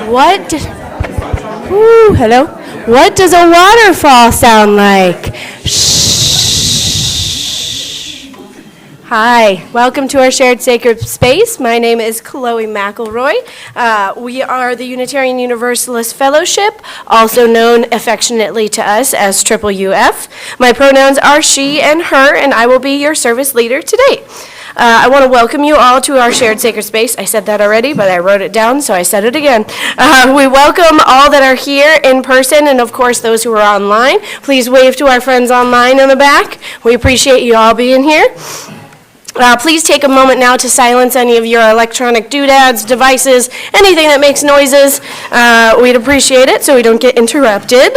What? Ooh, hello. What does a waterfall sound like? Shh. Hi, welcome to our shared sacred space. My name is Chloe McElroy. We are the Unitarian Universalist Fellowship, also known affectionately to us as Triple UF. My pronouns are she and her, and I will be your service leader today. I want to welcome you all to our shared sacred space. I said that already, but I wrote it down, so I said it again. We welcome all that are here in person, and of course those who are online. Please wave to our friends online in the back. We appreciate you all being here. Please take a moment now to silence any of your electronic doodads, devices, anything that makes noises. We'd appreciate it so we don't get interrupted.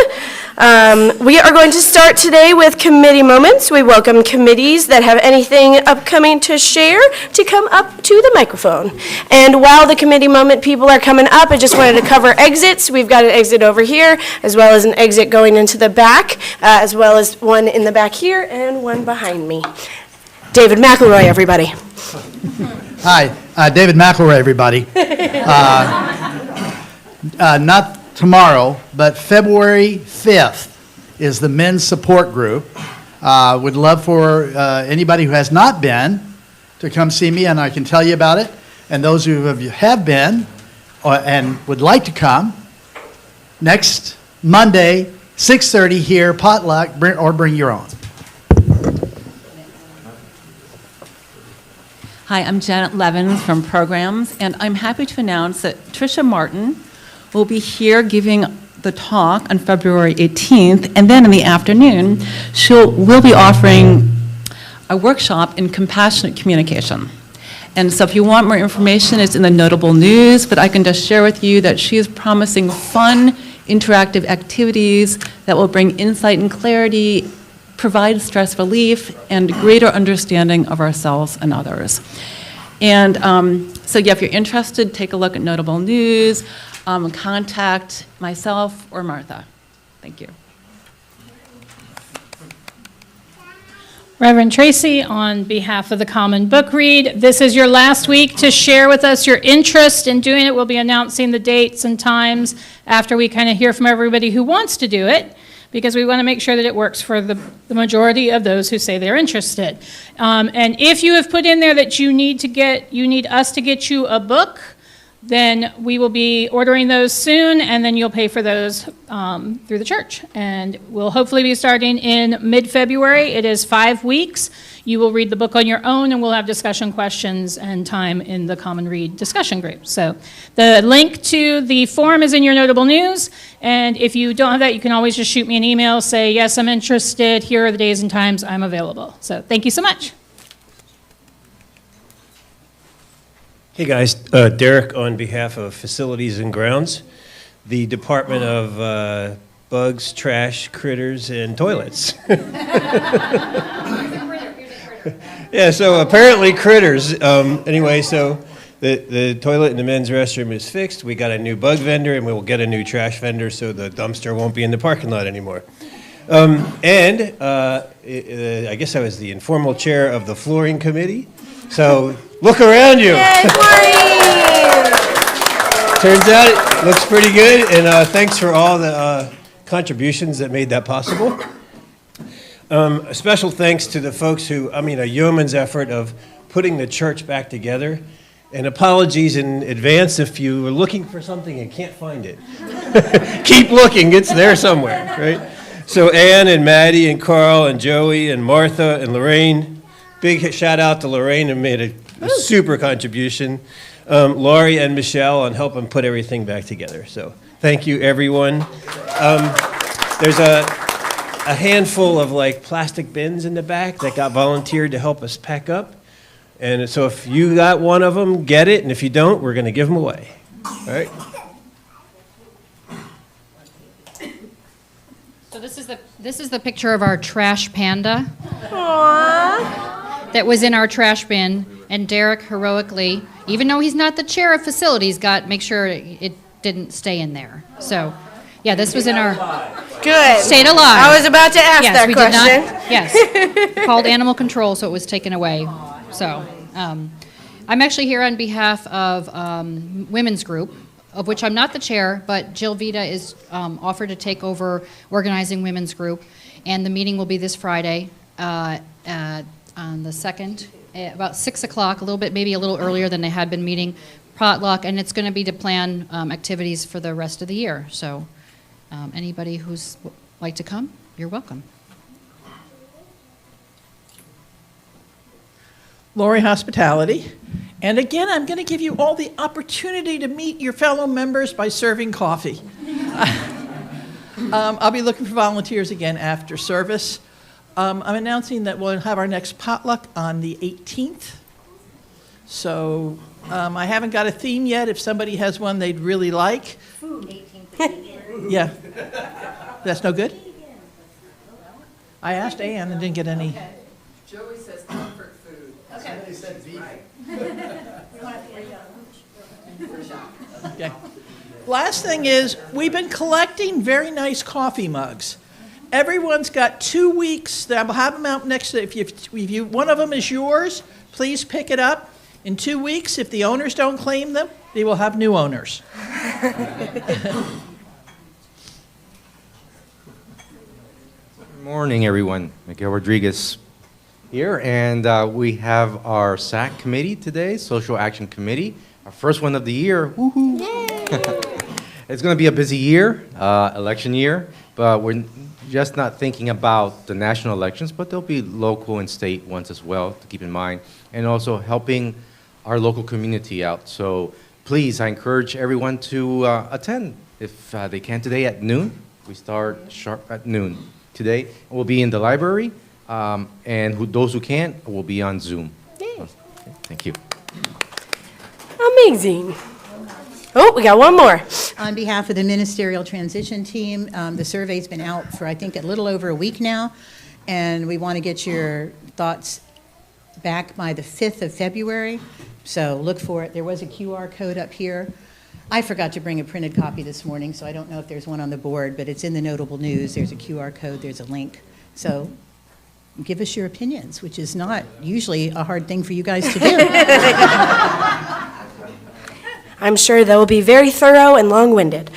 We are going to start today with committee moments. We welcome committees that have anything upcoming to share to come up to the microphone. And while the committee moment people are coming up, I just wanted to cover exits. We've got an exit over here, as well as an exit going into the back, as well as one in the back here and one behind me. David McElroy, everybody. Hi, David McElroy, everybody. Not tomorrow, but February 5th is the men's support group. Would love for anybody who has not been to come see me, and I can tell you about it. And those who have been and would like to come, next Monday, 6:30 here, potluck, bring your own. Hi, I'm Janet Levins from Programs, and I'm happy to announce that Tricia Martin will be here giving the talk on February 18th, and then in the afternoon, we'll be offering a workshop in compassionate communication. And so if you want more information, it's in the notable news, but I can just share with you that she is promising fun, interactive activities that will bring insight and clarity, provide stress relief, and greater understanding of ourselves and others. And so yeah, if you're interested, take a look at notable news, contact myself or Martha. Thank you. Reverend Tracie, on behalf of the Common Book Read, this is your last week to share with us your interest in doing it. We'll be announcing the dates and times after we kind of hear from everybody who wants to do it, because we want to make sure that it works for the majority of those who say they're interested. And if you have put in there that you need us to get you a book, then we will be ordering those soon, and then you'll pay for those through the church. And we'll hopefully be starting in mid-February. It is 5 weeks. You will read the book on your own, and we'll have discussion questions and time in the Common Read discussion group. So the link to the form is in your notable news, and if you don't have that, you can always just shoot me an email, say, yes, I'm interested, here are the days and times I'm available. So thank you so much. Hey guys, Derek on behalf of Facilities and Grounds, the Department of Bugs, Trash, Critters, and Toilets. Yeah, so apparently critters. Anyway, so the toilet in the men's restroom is fixed. We got a new bug vendor, and we will get a new trash vendor, so the dumpster won't be in the parking lot anymore. I guess I was the informal chair of the flooring committee. So look around you. Turns out it looks pretty good, and thanks for all the contributions that made that possible. A special thanks to the folks a yeoman's effort of putting the church back together, and apologies in advance if you were looking for something and can't find it. Keep looking, it's there somewhere, right? So Ann and Maddie and Carl and Joey and Martha and Lorraine. Big shout out to Lorraine, who made a super contribution. Laurie and Michelle on helping put everything back together. So thank you, everyone. There's a handful of plastic bins in the back that got volunteered to help us pack up. And so if you got one of them, get it. And if you don't, we're going to give them away. All right? So this is the picture of our trash panda. Aww. That was in our trash bin, and Derek heroically, even though he's not the chair of facilities, make sure it didn't stay in there. So, yeah, this was in our... Good. Stayed alive. I was about to ask yes, that we question. Did not, yes. Called animal control, so it was taken away. So, I'm actually here on behalf of Women's Group, of which I'm not the chair, but Jill Vita is offered to take over organizing Women's Group, and the meeting will be this Friday on the 2nd, about 6 o'clock, maybe a little earlier than they had been meeting, potluck, and it's going to be to plan activities for the rest of the year. So anybody who's like to come, you're welcome. Lori Hospitality. And again, I'm going to give you all the opportunity to meet your fellow members by serving coffee. I'll be looking for volunteers again after service. I'm announcing that we'll have our next potluck on the 18th. So I haven't got a theme yet. If somebody has one they'd really like. Food. 18th. Yeah. That's no good? I asked Ann and didn't get any. Okay. Joey says comfort food. Okay. Somebody said beef. Okay. Last thing is, we've been collecting very nice coffee mugs. Everyone's got 2 weeks. I'll have them out next. If one of them is yours, please pick it up. In 2 weeks, if the owners don't claim them, they will have new owners. Good morning, everyone. Miguel Rodriguez here, and we have our SAC committee today, Social Action Committee, our first one of the year. Woohoo! It's going to be a busy year, election year, but we're just not thinking about the national elections, but there'll be local and state ones as well to keep in mind, and also helping our local community out. So please, I encourage everyone to attend if they can today at noon. We start sharp at noon today. We'll be in the library, and those who can't will be on Zoom. Okay, thank you. Amazing. Oh, we got one more. On behalf of the ministerial transition team, the survey's been out for, I think, a little over a week now, and we want to get your thoughts back by the 5th of February, so look for it. There was a QR code up here. I forgot to bring a printed copy this morning, so I don't know if there's one on the board, but it's in the notable news. There's a QR code, there's a link. So give us your opinions, which is not usually a hard thing for you guys to do. I'm sure they will be very thorough and long-winded.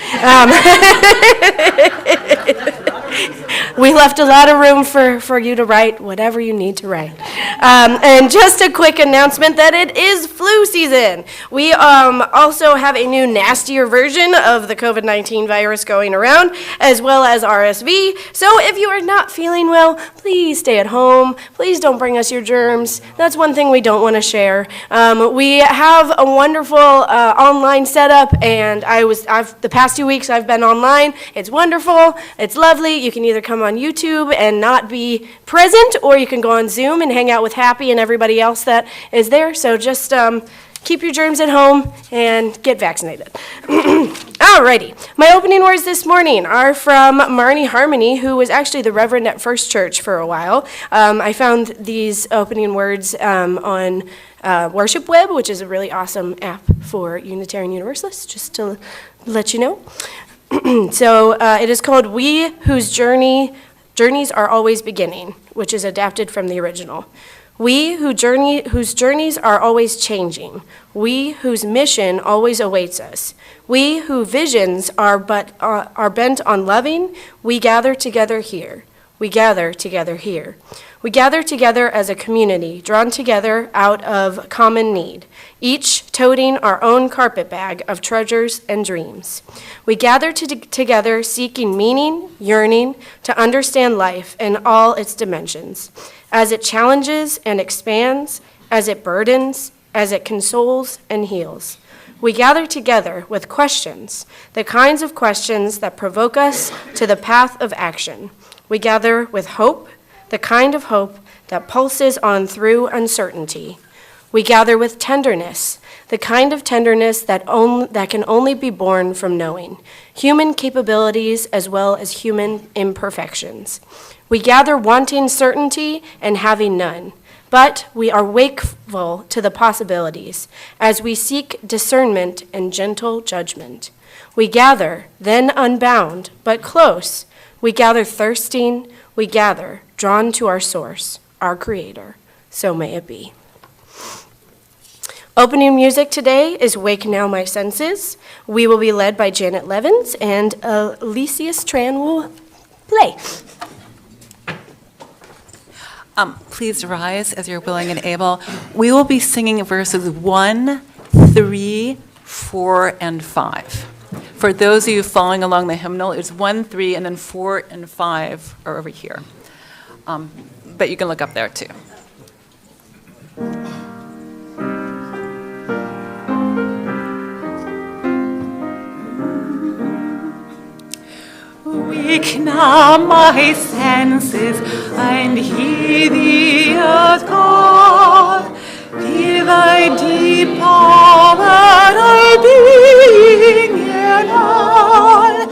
We left a lot of room for you to write whatever you need to write. And just a quick announcement that it is flu season. We also have a new nastier version of the COVID-19 virus going around, as well as RSV. So if you are not feeling well, please stay at home. Please don't bring us your germs. That's one thing we don't want to share. We have a wonderful online setup, and the past 2 weeks I've been online. It's wonderful. It's lovely. You can either come on YouTube and not be present, or you can go on Zoom and hang out with Happy and everybody else that is there. So just keep your germs at home and get vaccinated. Alrighty. My opening words this morning are from Marnie Harmony, who was actually the Reverend at First Church for a while. I found these opening words on Worship Web, which is a really awesome app for Unitarian Universalists, just to let you know. So it is called We Whose Journeys Are Always Beginning, which is adapted from the original. We whose journeys are always changing. We whose mission always awaits us. We whose visions are bent on loving. We gather together here. We gather together here. We gather together as a community, drawn together out of common need, each toting our own carpet bag of treasures and dreams. We gather together seeking meaning, yearning to understand life in all its dimensions, as it challenges and expands, as it burdens, as it consoles and heals. We gather together with questions, the kinds of questions that provoke us to the path of action. We gather with hope, the kind of hope that pulses on through uncertainty. We gather with tenderness, the kind of tenderness that can only be born from knowing, human capabilities as well as human imperfections. We gather wanting certainty and having none, but we are wakeful to the possibilities as we seek discernment and gentle judgment. We gather, then unbound, but close. We gather thirsting, we gather, drawn to our source, our Creator. So may it be. Opening music today is Wake Now My Senses. We will be led by Janet Levins, and Alicius Tran will play. Please rise as you're willing and able. We will be singing verses 1, 3, 4, and 5. For those of you following along the hymnal, it's 1, 3, and then 4 and 5 are over here. But you can look up there too. Wake now my senses and hear the earth call. Feel thy deep power, thy being in all.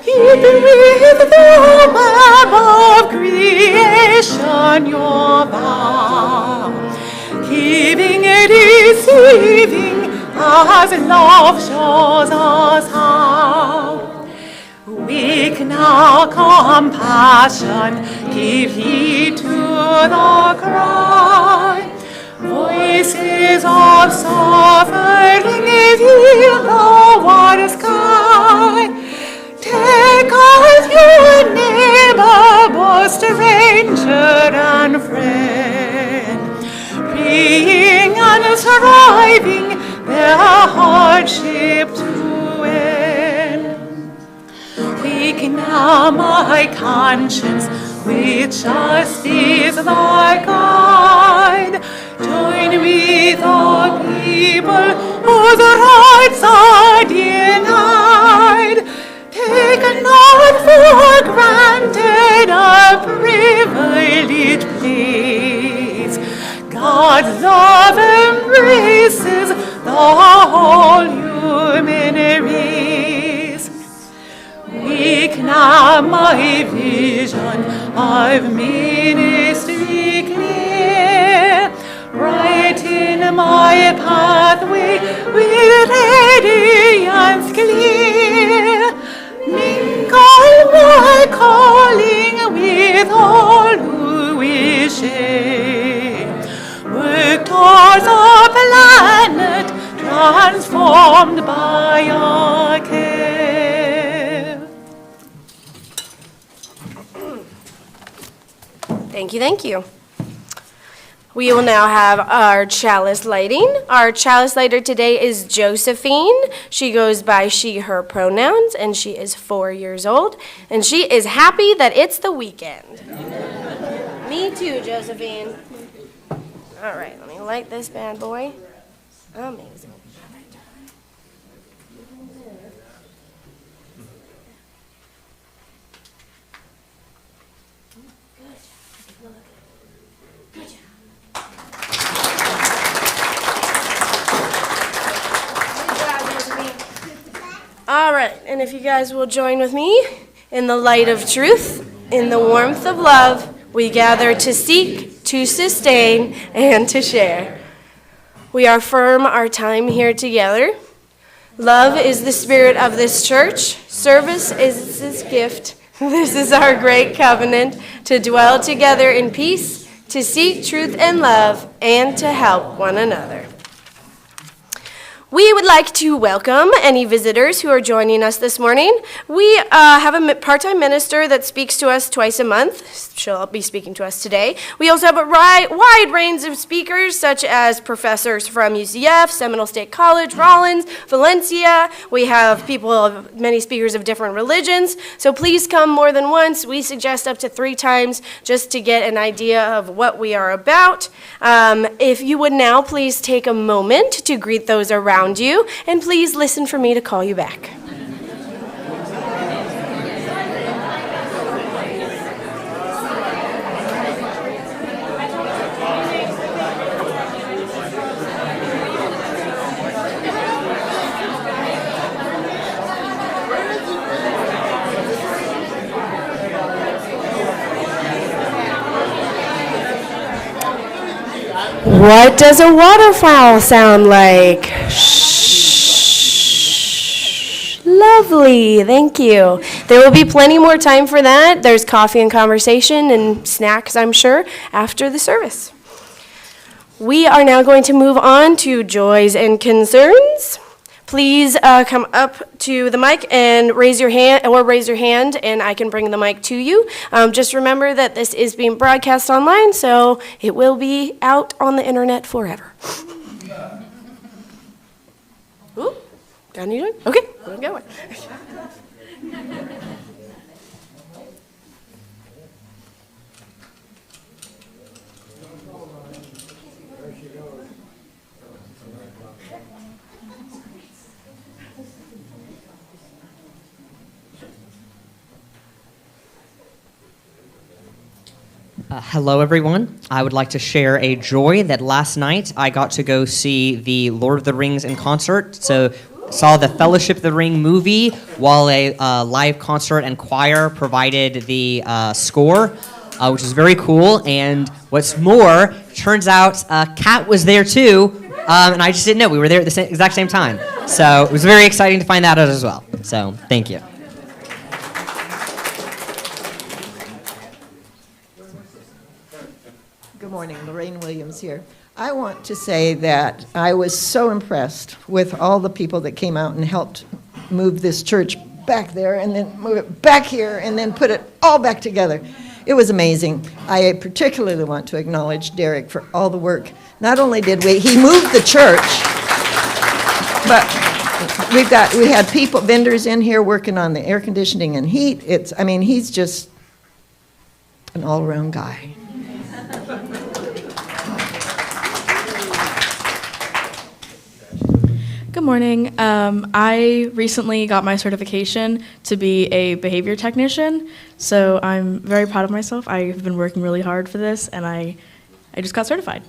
Keep with the web of creation your vow, giving and receiving as love shows us how. Wake now, compassion, give heed to the cry. Voices of suffering reveal the wide sky. Take us your neighbor, both stranger and friend, praying and striving their hardship to end. Wake now, my conscience, with justice thy guide. Join with the people whose rights are denied. Take not for granted a privileged place. God's love embraces the whole my vision of ministry clear. Brighten my pathway with radiance clear. Mingle my calling with all who wish it. Work towards a planet transformed by our care. Thank you, thank you. We will now have our chalice lighting. Our chalice lighter today is Josephine. She goes by she, her pronouns, and she is 4 years old. And she is happy that it's the weekend. Me too, Josephine. All right, let me light this bad boy. Amazing. All right, and if you guys will join with me, in the light of truth, in the warmth of love, we gather to seek, to sustain, and to share. We affirm our time here together. Love is the spirit of this church. Service is its gift. This is our great covenant, to dwell together in peace, to seek truth and love, and to help one another. We would like to welcome any visitors who are joining us this morning. We have a part-time minister that speaks to us twice a month. She'll be speaking to us today. We also have a wide range of speakers, such as professors from UCF, Seminole State College, Rollins, Valencia. We have many speakers of different religions. So please come more than once. We suggest up to 3 times just to get an idea of what we are about. If you would now please take a moment to greet those around you, and please listen for me to call you back. What does a waterfowl sound like? Shh. Lovely, thank you. There will be plenty more time for that. There's coffee and conversation and snacks, I'm sure, after the service. We are now going to move on to joys and concerns. Please come up to the mic and raise your hand, and I can bring the mic to you. Just remember that this is being broadcast online, so it will be out on the internet forever. Ooh, down you go. Okay, we'll go. Hello, everyone. I would like to share a joy that last night I got to go see the Lord of the Rings in concert. So, saw the Fellowship of the Ring movie while a live concert and choir provided the score, which is very cool. And what's more, turns out Kat was there too, and I just didn't know. We were there at the exact same time. So it was very exciting to find that out as well. So thank you. Good morning, Lorraine Williams here. I want to say that I was so impressed with all the people that came out and helped move this church back there and then move it back here and then put it all back together. It was amazing. I particularly want to acknowledge Derek for all the work. Not only did he moved the church, but we had vendors in here working on the air conditioning and heat. He's just an all-around guy. Good morning. I recently got my certification to be a behavior technician, so I'm very proud of myself. I've been working really hard for this, and I just got certified.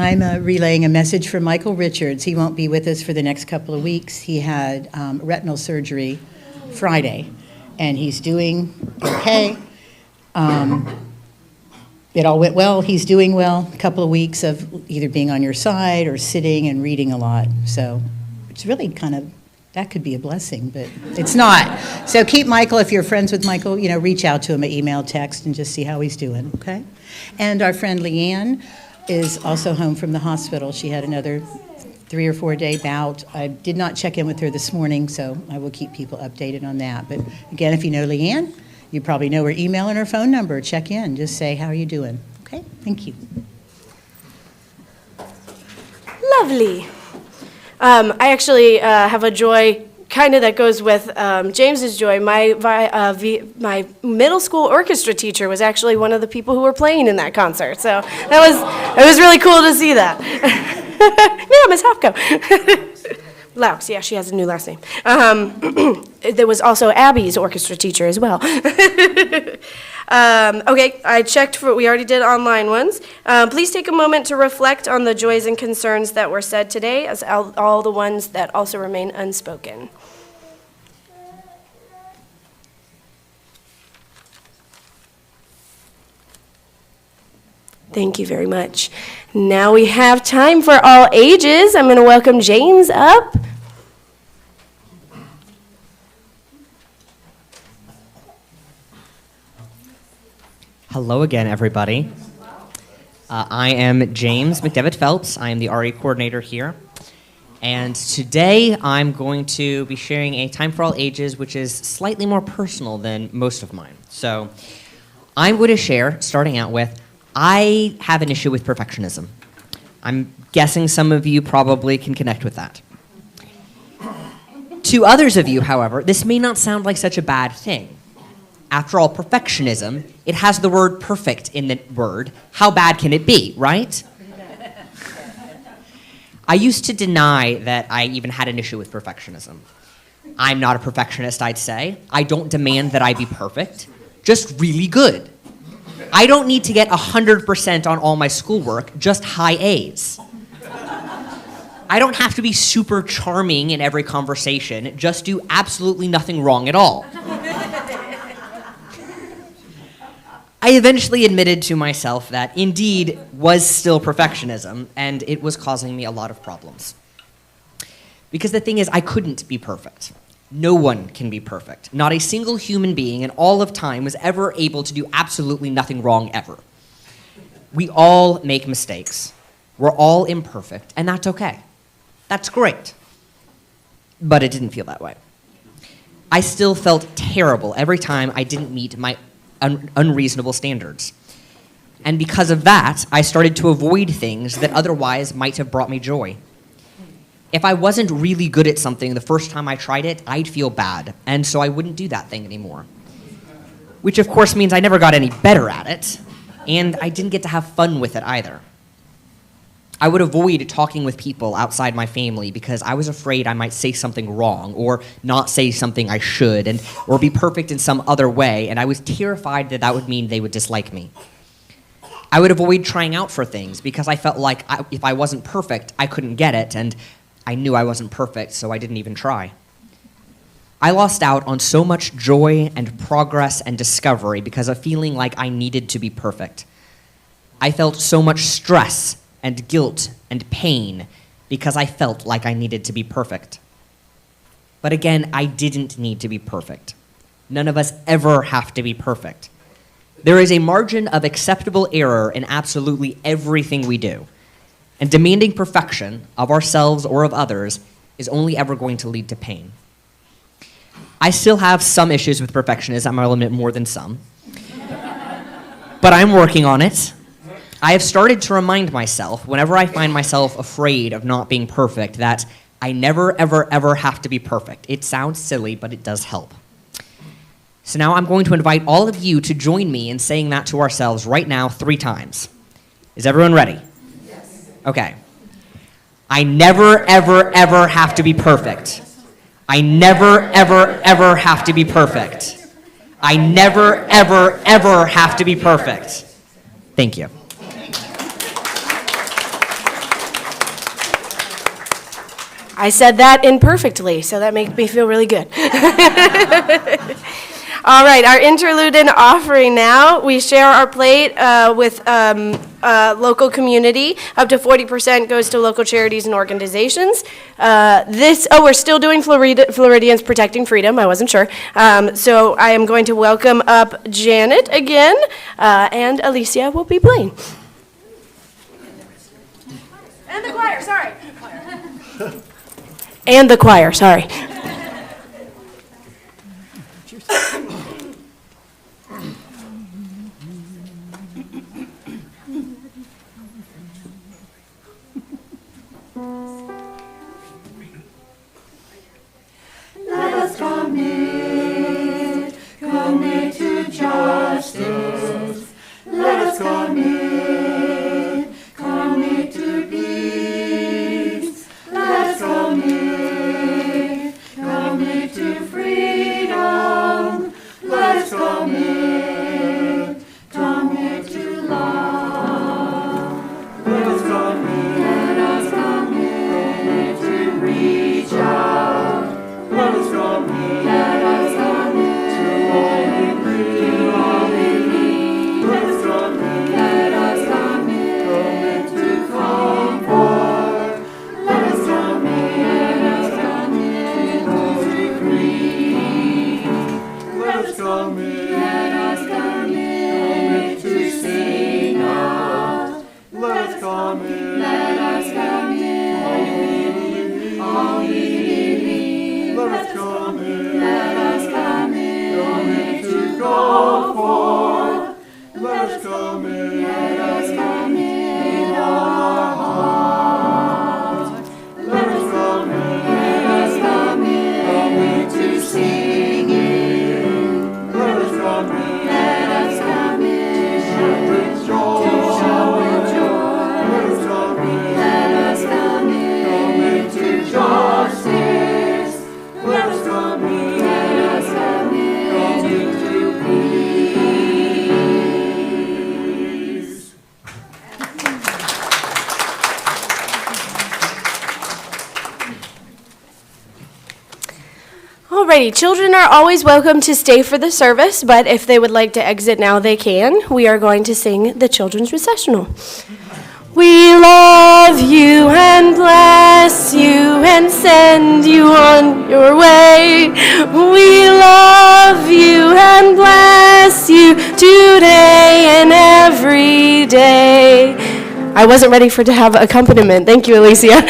I'm relaying a message from Michael Richards. He won't be with us for the next couple of weeks. He had retinal surgery Friday, and he's doing okay. It all went well. He's doing well. A couple of weeks of either being on your side or sitting and reading a lot. So it's really that could be a blessing, but it's not. So keep Michael, if you're friends with Michael, reach out to him, email, text, and just see how he's doing, okay? And our friend Leanne is also home from the hospital. She had another 3 or 4 day bout. I did not check in with her this morning, so I will keep people updated on that. But again, if you know Leanne, you probably know her email and her phone number. Check in. Just say, how are you doing? Okay? Thank you. Lovely. I actually have a joy kind of that goes with James's joy. My middle school orchestra teacher was actually one of the people who were playing in that concert. So it was really cool to see that. Yeah, Miss Hofko. Laux, yeah, she has a new last name. There was also Abby's orchestra teacher as well. Okay, I checked we already did online ones. Please take a moment to reflect on the joys and concerns that were said today, as all the ones that also remain unspoken. Thank you very much. Now we have time for all ages. I'm going to welcome James up. Hello again, everybody. I am James McDevitt Phelps. I am the RE coordinator here. And today I'm going to be sharing a Time for All Ages, which is slightly more personal than most of mine. So I'm going to share, starting out with, I have an issue with perfectionism. I'm guessing some of you probably can connect with that. To others of you, however, this may not sound like such a bad thing. After all, perfectionism, it has the word perfect in the word. How bad can it be, right? I used to deny that I even had an issue with perfectionism. I'm not a perfectionist, I'd say. I don't demand that I be perfect, just really good. I don't need to get 100% on all my schoolwork, just high A's. I don't have to be super charming in every conversation, just do absolutely nothing wrong at all. I eventually admitted to myself that indeed was still perfectionism, and it was causing me a lot of problems. Because the thing is, I couldn't be perfect. No one can be perfect. Not a single human being in all of time was ever able to do absolutely nothing wrong ever. We all make mistakes. We're all imperfect, and that's okay. That's great. But it didn't feel that way. I still felt terrible every time I didn't meet my unreasonable standards. And because of that, I started to avoid things that otherwise might have brought me joy. If I wasn't really good at something the first time I tried it, I'd feel bad, and so I wouldn't do that thing anymore. Which of course means I never got any better at it, and I didn't get to have fun with it either. I would avoid talking with people outside my family because I was afraid I might say something wrong or not say something I should or be perfect in some other way, and I was terrified that that would mean they would dislike me. I would avoid trying out for things because I felt like if I wasn't perfect, I couldn't get it, and I knew I wasn't perfect, so I didn't even try. I lost out on so much joy and progress and discovery because of feeling like I needed to be perfect. I felt so much stress and guilt and pain because I felt like I needed to be perfect. But again, I didn't need to be perfect. None of us ever have to be perfect. There is a margin of acceptable error in absolutely everything we do. And demanding perfection of ourselves or of others is only ever going to lead to pain. I still have some issues with perfectionism, I'll admit more than some. But I'm working on it. I have started to remind myself, whenever I find myself afraid of not being perfect, that I never, ever, ever have to be perfect. It sounds silly, but it does help. So now I'm going to invite all of you to join me in saying that to ourselves right now 3 times. Is everyone ready? Yes. Okay. I never, ever, ever have to be perfect. I never, ever, ever have to be perfect. I never, ever, ever have to be perfect. Thank you. I said that imperfectly, so that made me feel really good. All right, our interlude and offering now. We share our plate with local community. Up to 40% goes to local charities and organizations. We're still doing Floridians Protecting Freedom. I wasn't sure. So I am going to welcome up Janet again, and Alicia will be playing. And the choir, sorry. And the choir, sorry. Let us commit to justice. Let us commit to peace. Let us commit to freedom. Let us commit to love. Let us commit to reach out. Let us commit to all we need. Let us commit to comfort. Let us commit to grief. Let us commit to sing out. Let us commit all we need. Let us commit to go forth. Let us commit all our heart. Let us commit to singing. Let us commit to showing joy. Let us commit to justice. Let us commit to peace. Alrighty, children are always welcome to stay for the service, but if they would like to exit now, they can. We are going to sing the children's recessional. We love you and bless you and send you on your way. We love you and bless you today and every day. I wasn't ready to have accompaniment. Thank you, Alicia.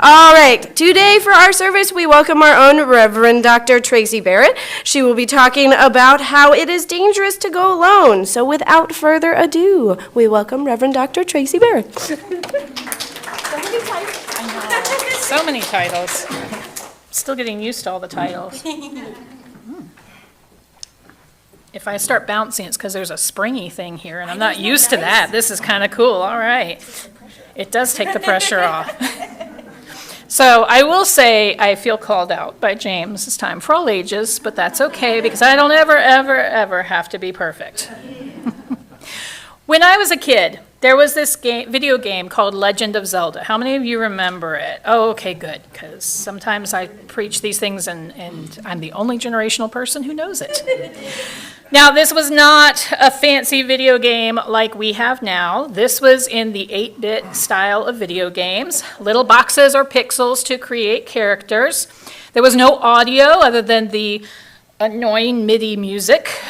All right, today for our service, we welcome our own Reverend Dr. Tracie Barrett. She will be talking about how it is dangerous to go alone. So without further ado, we welcome Reverend Dr. Tracie Barrett. So many titles. Still getting used to all the titles. If I start bouncing, it's because there's a springy thing here, and I'm not used to that. This is kind of cool. All right. It does take the pressure off. So I will say I feel called out by James this time for all ages, but that's okay because I don't ever have to be perfect. When I was a kid, there was this video game called Legend of Zelda. How many of you remember it? Oh, okay, good, because sometimes I preach these things and I'm the only generational person who knows it. Now, this was not a fancy video game like we have now. This was in the 8-bit style of video games, little boxes or pixels to create characters. There was no audio other than the annoying MIDI music,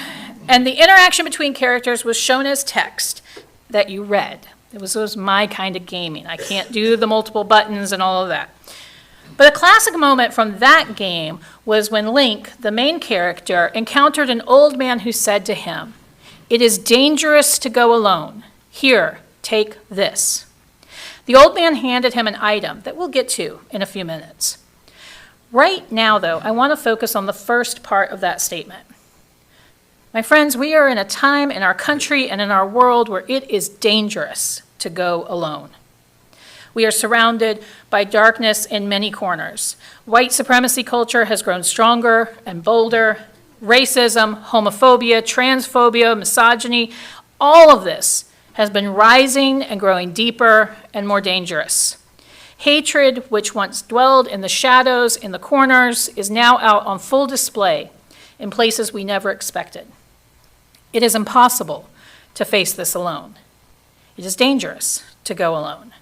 and the interaction between characters was shown as text that you read. It was my kind of gaming. I can't do the multiple buttons and all of that. But a classic moment from that game was when Link, the main character, encountered an old man who said to him, "It is dangerous to go alone. Here, take this." The old man handed him an item that we'll get to in a few minutes. Right now, though, I want to focus on the first part of that statement. My friends, we are in a time in our country and in our world where it is dangerous to go alone. We are surrounded by darkness in many corners. White supremacy culture has grown stronger and bolder. Racism, homophobia, transphobia, misogyny, all of this has been rising and growing deeper and more dangerous. Hatred, which once dwelled in the shadows, in the corners, is now out on full display in places we never expected. It is impossible to face this alone. It is dangerous to go alone.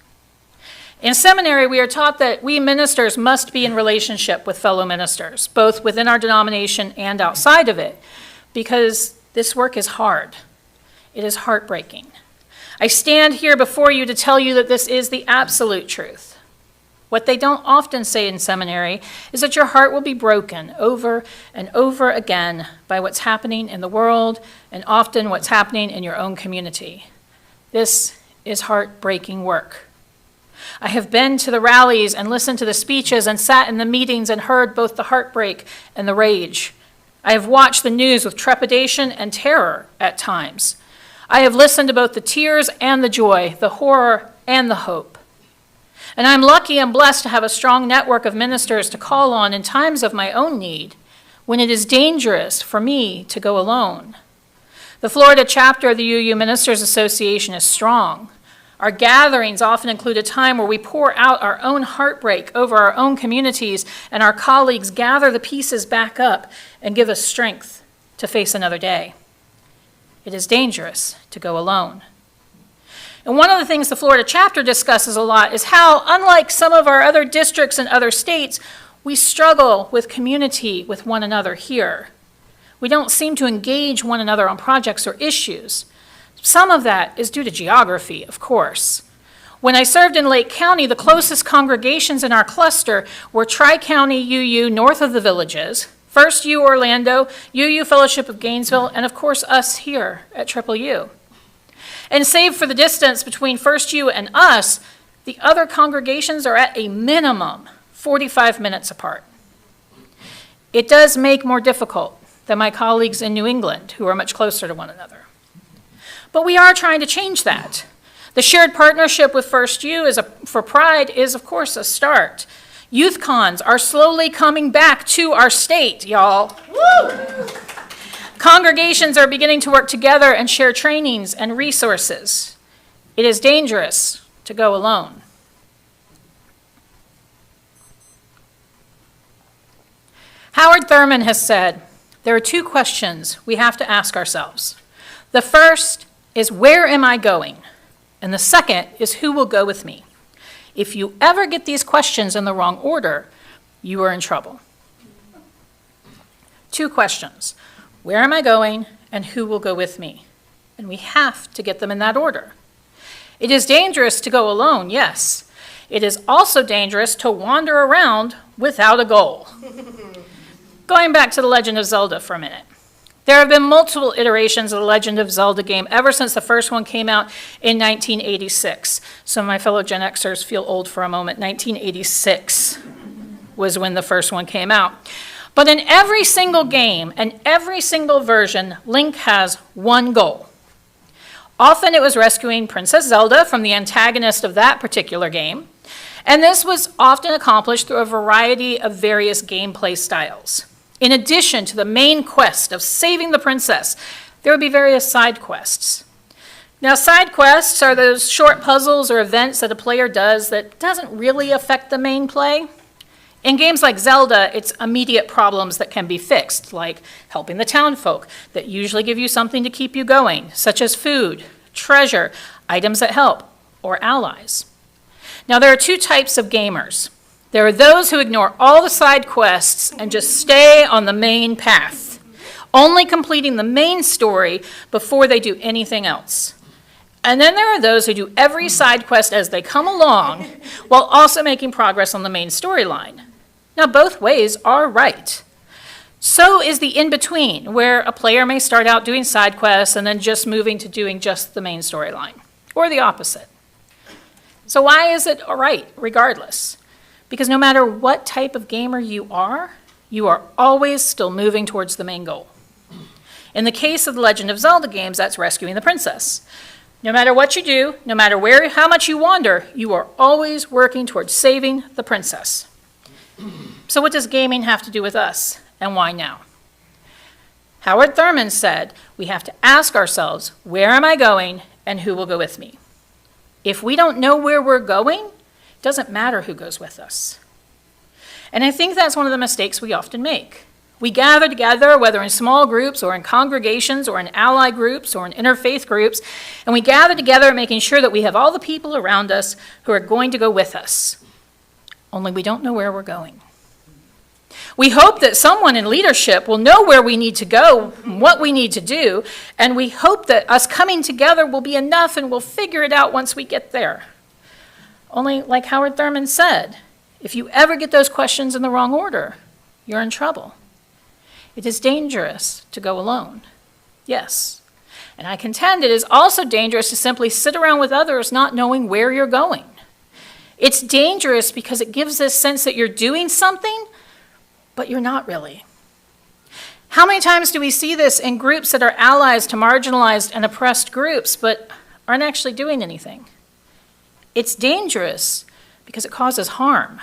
In seminary, we are taught that we ministers must be in relationship with fellow ministers, both within our denomination and outside of it, because this work is hard. It is heartbreaking. I stand here before you to tell you that this is the absolute truth. What they don't often say in seminary is that your heart will be broken over and over again by what's happening in the world and often what's happening in your own community. This is heartbreaking work. I have been to the rallies and listened to the speeches and sat in the meetings and heard both the heartbreak and the rage. I have watched the news with trepidation and terror at times. I have listened to both the tears and the joy, the horror and the hope. And I'm lucky and blessed to have a strong network of ministers to call on in times of my own need, when it is dangerous for me to go alone. The Florida chapter of the UU Ministers Association is strong. Our gatherings often include a time where we pour out our own heartbreak over our own communities, and our colleagues gather the pieces back up and give us strength to face another day. It is dangerous to go alone. And one of the things the Florida chapter discusses a lot is how, unlike some of our other districts and other states, we struggle with community with one another here. We don't seem to engage one another on projects or issues. Some of that is due to geography, of course. When I served in Lake County, the closest congregations in our cluster were Tri-County UU north of the Villages, First U Orlando, UU Fellowship of Gainesville, and of course us here at Triple U. And save for the distance between First U and us, the other congregations are at a minimum 45 minutes apart. It does make more difficult than my colleagues in New England, who are much closer to one another. But we are trying to change that. The shared partnership with First U for Pride is, of course, a start. Youth cons are slowly coming back to our state, y'all. Woo! Congregations are beginning to work together and share trainings and resources. It is dangerous to go alone. Howard Thurman has said, there are two questions we have to ask ourselves. The first is, where am I going? And the second is, who will go with me? If you ever get these questions in the wrong order, you are in trouble. Two questions. Where am I going, and who will go with me? And we have to get them in that order. It is dangerous to go alone, yes. It is also dangerous to wander around without a goal. Going back to The Legend of Zelda for a minute. There have been multiple iterations of the Legend of Zelda game ever since the first one came out in 1986. So my fellow Gen Xers feel old for a moment. 1986 was when the first one came out. But in every single game and every single version, Link has one goal. Often it was rescuing Princess Zelda from the antagonist of that particular game, and this was often accomplished through a variety of various gameplay styles. In addition to the main quest of saving the princess, there would be various side quests. Now, side quests are those short puzzles or events that a player does that doesn't really affect the main play. In games like Zelda, it's immediate problems that can be fixed, like helping the townfolk that usually give you something to keep you going, such as food, treasure, items that help, or allies. Now, there are two types of gamers. There are those who ignore all the side quests and just stay on the main path, only completing the main story before they do anything else. And then there are those who do every side quest as they come along, while also making progress on the main storyline. Now, both ways are right. So is the in-between, where a player may start out doing side quests and then just moving to doing just the main storyline, or the opposite. So why is it all right, regardless? Because no matter what type of gamer you are always still moving towards the main goal. In the case of the Legend of Zelda games, that's rescuing the princess. No matter what you do, no matter how much you wander, you are always working towards saving the princess. So what does gaming have to do with us, and why now? Howard Thurman said, we have to ask ourselves, where am I going, and who will go with me? If we don't know where we're going, It doesn't matter who goes with us. And I think that's one of the mistakes we often make. We gather together, whether in small groups or in congregations or in ally groups or in interfaith groups, and we gather together making sure that we have all the people around us who are going to go with us. Only we don't know where we're going. We hope that someone in leadership will know where we need to go, what we need to do, and we hope that us coming together will be enough and we'll figure it out once we get there. Only, like Howard Thurman said, if you ever get those questions in the wrong order, you're in trouble. It is dangerous to go alone. Yes. And I contend it is also dangerous to simply sit around with others not knowing where you're going. It's dangerous because it gives this sense that you're doing something, but you're not really. How many times do we see this in groups that are allies to marginalized and oppressed groups, but aren't actually doing anything? It's dangerous because it causes harm,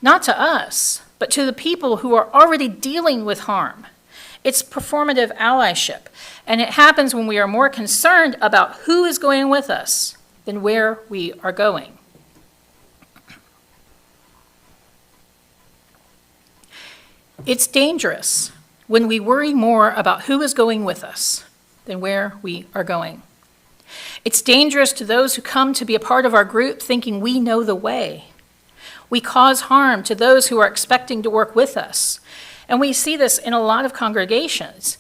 not to us, but to the people who are already dealing with harm. It's performative allyship, and it happens when we are more concerned about who is going with us than where we are going. It's dangerous when we worry more about who is going with us than where we are going. It's dangerous to those who come to be a part of our group thinking we know the way. We cause harm to those who are expecting to work with us. And we see this in a lot of congregations.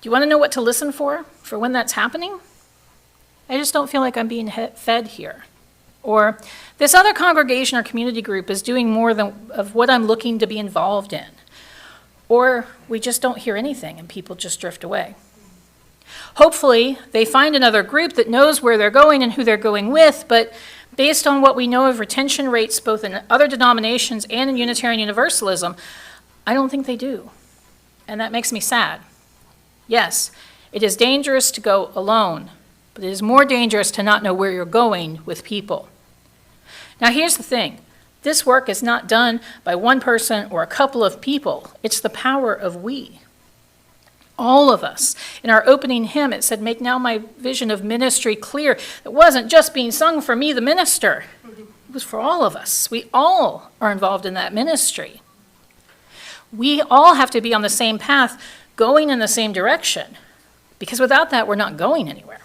Do you want to know what to listen for when that's happening? I just don't feel like I'm being fed here. Or this other congregation or community group is doing more of what I'm looking to be involved in. Or we just don't hear anything and people just drift away. Hopefully, they find another group that knows where they're going and who they're going with, but based on what we know of retention rates both in other denominations and in Unitarian Universalism, I don't think they do. And that makes me sad. Yes, it is dangerous to go alone, but it is more dangerous to not know where you're going with people. Now here's the thing. This work is not done by one person or a couple of people. It's the power of we. All of us. In our opening hymn, it said, "Make now my vision of ministry clear." It wasn't just being sung for me, the minister. It was for all of us. We all are involved in that ministry. We all have to be on the same path, going in the same direction, because without that, we're not going anywhere.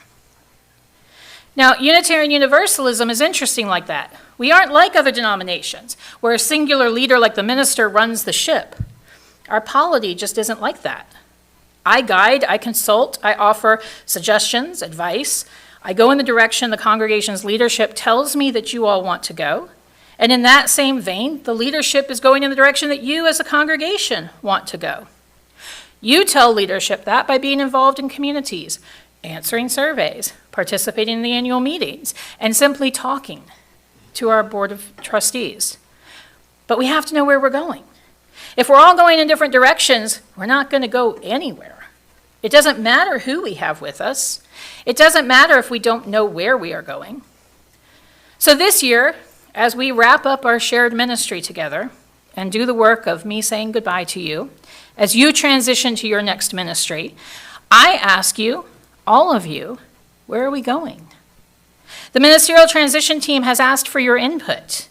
Now, Unitarian Universalism is interesting like that. We aren't like other denominations, where a singular leader like the minister runs the ship. Our polity just isn't like that. I guide, I consult, I offer suggestions, advice. I go in the direction the congregation's leadership tells me that you all want to go. And in that same vein, the leadership is going in the direction that you as a congregation want to go. You tell leadership that by being involved in communities, answering surveys, participating in the annual meetings, and simply talking to our board of trustees. But we have to know where we're going. If we're all going in different directions, we're not going to go anywhere. It doesn't matter who we have with us. It doesn't matter if we don't know where we are going. So this year, as we wrap up our shared ministry together and do the work of me saying goodbye to you, as you transition to your next ministry, I ask you, all of you, where are we going? The ministerial transition team has asked for your input.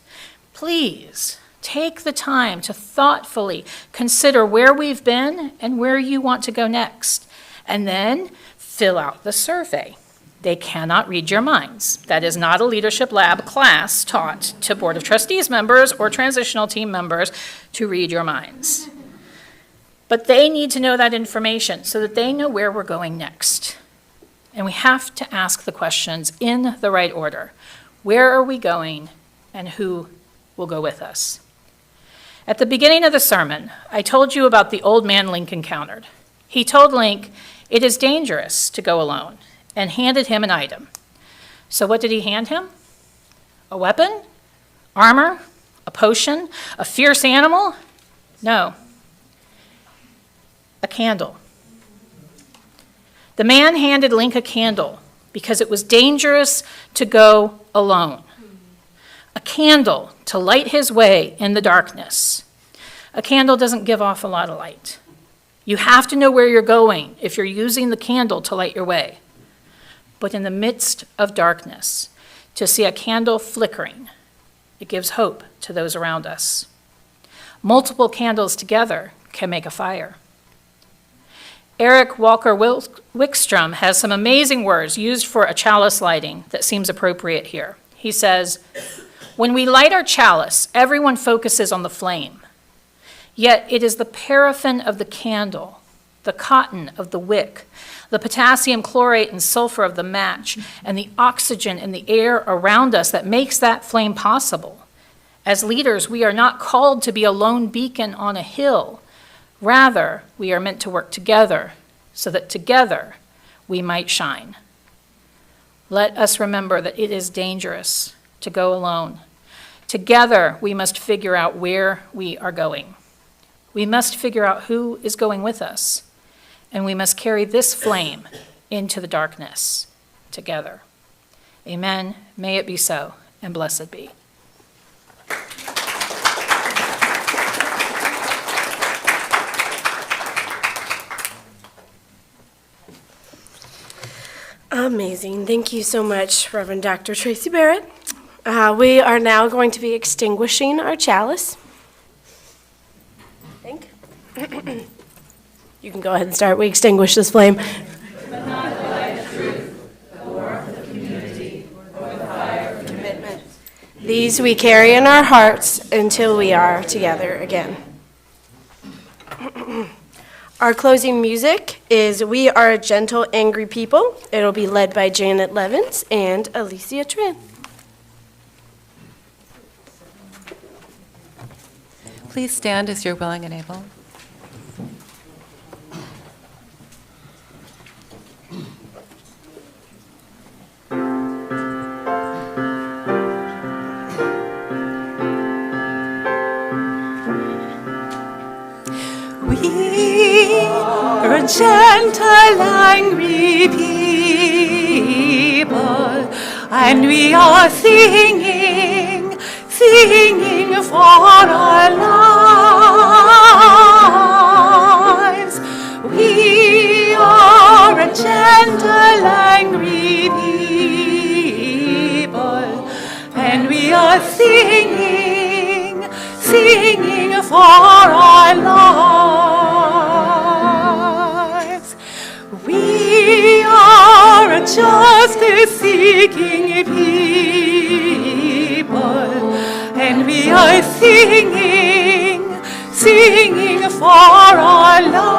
Please take the time to thoughtfully consider where we've been and where you want to go next, and then fill out the survey. They cannot read your minds. That is not a leadership lab class taught to Board of Trustees members or transitional team members to read your minds. But they need to know that information so that they know where we're going next. And we have to ask the questions in the right order. Where are we going and who will go with us? At the beginning of the sermon, I told you about the old man Link encountered. He told Link, "It is dangerous to go alone," and handed him an item. So what did he hand him? A weapon? Armor? A potion? A fierce animal? No. A candle. The man handed Link a candle because it was dangerous to go alone. A candle to light his way in the darkness. A candle doesn't give off a lot of light. You have to know where you're going if you're using the candle to light your way. But in the midst of darkness, to see a candle flickering It gives hope to those around us. Multiple candles together can make a fire. Eric Walker Wickstrom has some amazing words used for a chalice lighting that seems appropriate here. He says, "When we light our chalice, everyone focuses on the flame. Yet it is the paraffin of the candle, the cotton of the wick, the potassium chlorate and sulfur of the match, and the oxygen in the air around us that makes that flame possible. As leaders, we are not called to be a lone beacon on a hill. Rather, we are meant to work together so that together we might shine. Let us remember that it is dangerous to go alone. Together, we must figure out where we are going. We must figure out who is going with us, and we must carry this flame into the darkness together." Amen. May it be so, and blessed be. Amazing. Thank you so much, Reverend Dr. Tracie Barrett. We are now going to be extinguishing our chalice. You can go ahead and start. We extinguish this flame. But not the light of truth, the warmth of community, or the fire of commitment. These we carry in our hearts until we are together again. Our closing music is "We Are a Gentle, Angry People." It'll be led by Janet Levins and Alicia Tran. Please stand as you're willing and able. We are a gentle, angry people, and we are singing for our lives. We are a gentle, angry people, and we are singing for our lives. We are a justice-seeking people, and we are singing for our lives.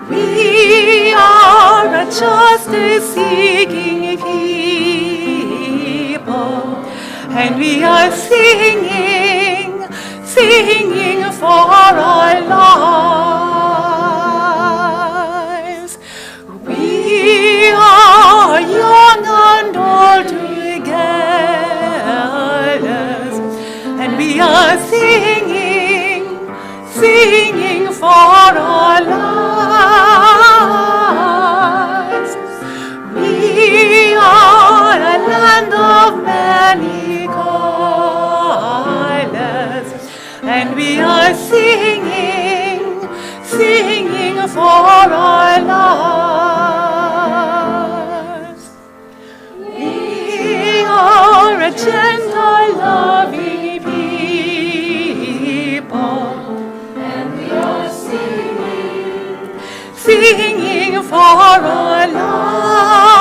We are a justice-seeking people, and we are singing for our lives. We are young and old together, and we are singing for our lives. We are a land of many colors, and we are singing for our lives. We are a gentle, loving people, and we are singing for our lives.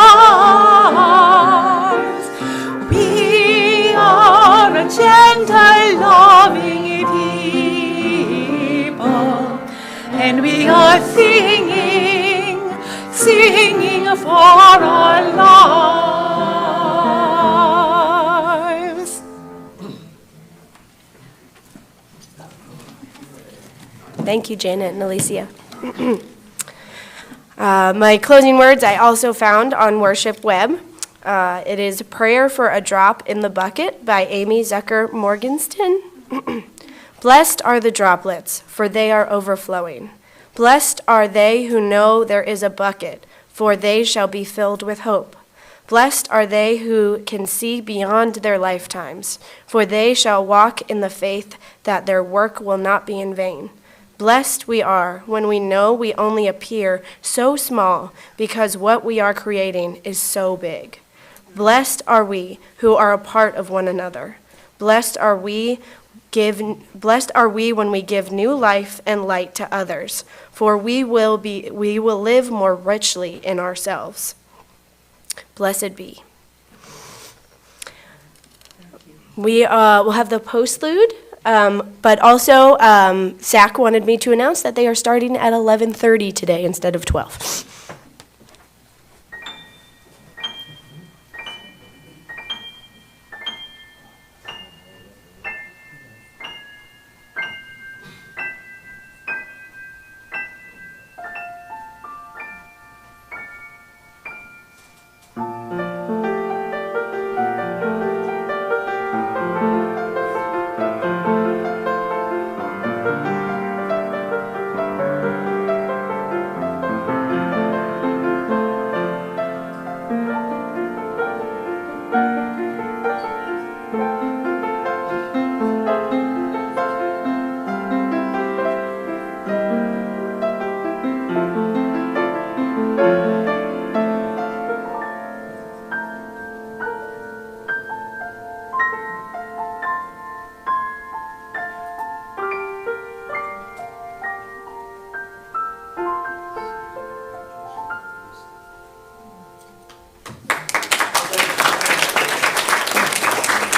We are a gentle, loving people, and we are singing for our lives. Thank you, Janet and Alicia. My closing words I also found on Worship Web. It is "Prayer for a Drop in the Bucket" by Amy Zucker Morgenstern. Blessed are the droplets, for they are overflowing. Blessed are they who know there is a bucket, for they shall be filled with hope. Blessed are they who can see beyond their lifetimes, for they shall walk in the faith that their work will not be in vain. Blessed we are when we know we only appear so small because what we are creating is so big. Blessed are we who are a part of one another. Blessed are we when we give new life and light to others, for we will live more richly in ourselves. Blessed be. We will have the postlude, but also SAC wanted me to announce that they are starting at 11:30 today instead of 12.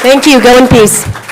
Thank you. Go in peace.